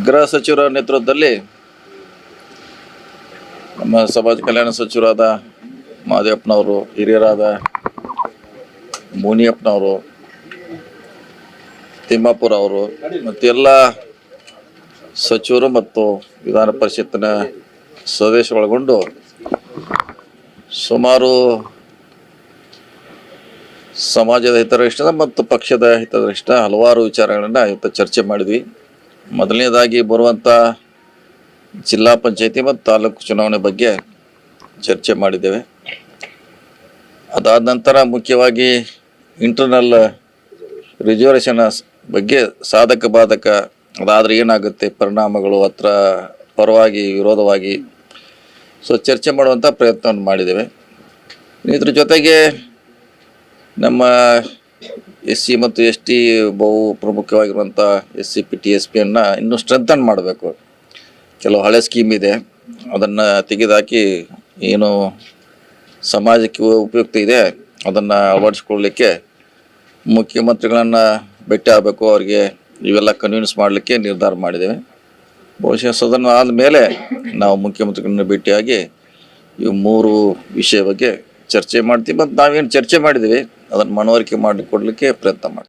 ಗೃಹ ಸಚಿವರ ನೇತೃತ್ವದಲ್ಲಿ ನಮ್ಮ ಸಮಾಜ ಕಲ್ಯಾಣ ಸಚಿವರಾದ ಮಾದೇವಪ್ಪನವರು, ಹಿರಿಯರಾದ ಮುನಿಯಪ್ಪನವರು, ತಿಮ್ಮಾಪುರ ಅವರು ಮತ್ತು ಎಲ್ಲ ಸಚಿವರು ಮತ್ತು ವಿಧಾನ ಪರಿಷತ್ತಿನ ಸದಸ್ಯರು ಒಳಗೊಂಡು ಸುಮಾರು ಸಮಾಜದ ಹಿತದೃಷ್ಟಿಯಿಂದ ಮತ್ತು ಪಕ್ಷದ ಹಿತದೃಷ್ಟ ಹಲವಾರು ವಿಚಾರಗಳನ್ನು ಇವತ್ತು ಚರ್ಚೆ ಮಾಡಿದ್ವಿ. ಮೊದಲನೇದಾಗಿ ಬರುವಂಥ ಜಿಲ್ಲಾ ಪಂಚಾಯತಿ ಮತ್ತು ತಾಲೂಕು ಚುನಾವಣೆ ಬಗ್ಗೆ ಚರ್ಚೆ ಮಾಡಿದ್ದೇವೆ. ಅದಾದ ನಂತರ ಮುಖ್ಯವಾಗಿ ಇಂಟರ್ನಲ್ ರಿಸರ್ವೇಷನ್ ಬಗ್ಗೆ ಸಾಧಕ ಬಾಧಕ ಅದಾದರೆ ಏನಾಗುತ್ತೆ, ಪರಿಣಾಮಗಳು, ಹತ್ರ ಪರವಾಗಿ ವಿರೋಧವಾಗಿ ಚರ್ಚೆ ಮಾಡುವಂಥ ಪ್ರಯತ್ನವನ್ನು ಮಾಡಿದ್ದೇವೆ. ಇದ್ರ ಜೊತೆಗೆ ನಮ್ಮ SC ಮತ್ತು ST ಬಹು ಪ್ರಮುಖವಾಗಿರುವಂಥ SCP TSP ಇನ್ನೂ ಸ್ಟ್ರೆಂಥನ್ ಮಾಡಬೇಕು. ಕೆಲವು ಹಳೆ ಸ್ಕೀಮ್ ಇದೆ, ಅದನ್ನು ತೆಗೆದುಹಾಕಿ ಏನು ಸಮಾಜಕ್ಕೆ ಉಪಯುಕ್ತ ಇದೆ ಅದನ್ನು ಅಳವಡಿಸ್ಕೊಳ್ಳಲಿಕ್ಕೆ ಮುಖ್ಯಮಂತ್ರಿಗಳನ್ನು ಭೇಟಿ ಆಗಬೇಕು. ಅವರಿಗೆ ಇವೆಲ್ಲ ಕನ್ವಿನ್ಸ್ ಮಾಡಲಿಕ್ಕೆ ನಿರ್ಧಾರ ಮಾಡಿದ್ದೇವೆ. ಬಹುಶಃ ಸದನ ಆದಮೇಲೆ ನಾವು ಮುಖ್ಯಮಂತ್ರಿಗಳನ್ನ ಭೇಟಿಯಾಗಿ ಇವು 3 ವಿಷಯ ಬಗ್ಗೆ ಚರ್ಚೆ ಮಾಡ್ತೀವಿ. ಮತ್ತು ನಾವೇನು ಚರ್ಚೆ ಮಾಡಿದ್ದೀವಿ ಅದನ್ನು ಮನವರಿಕೆ ಮಾಡಿಕೊಡ್ಲಿಕ್ಕೆ ಪ್ರಯತ್ನ ಮಾಡ್ತೀವಿ.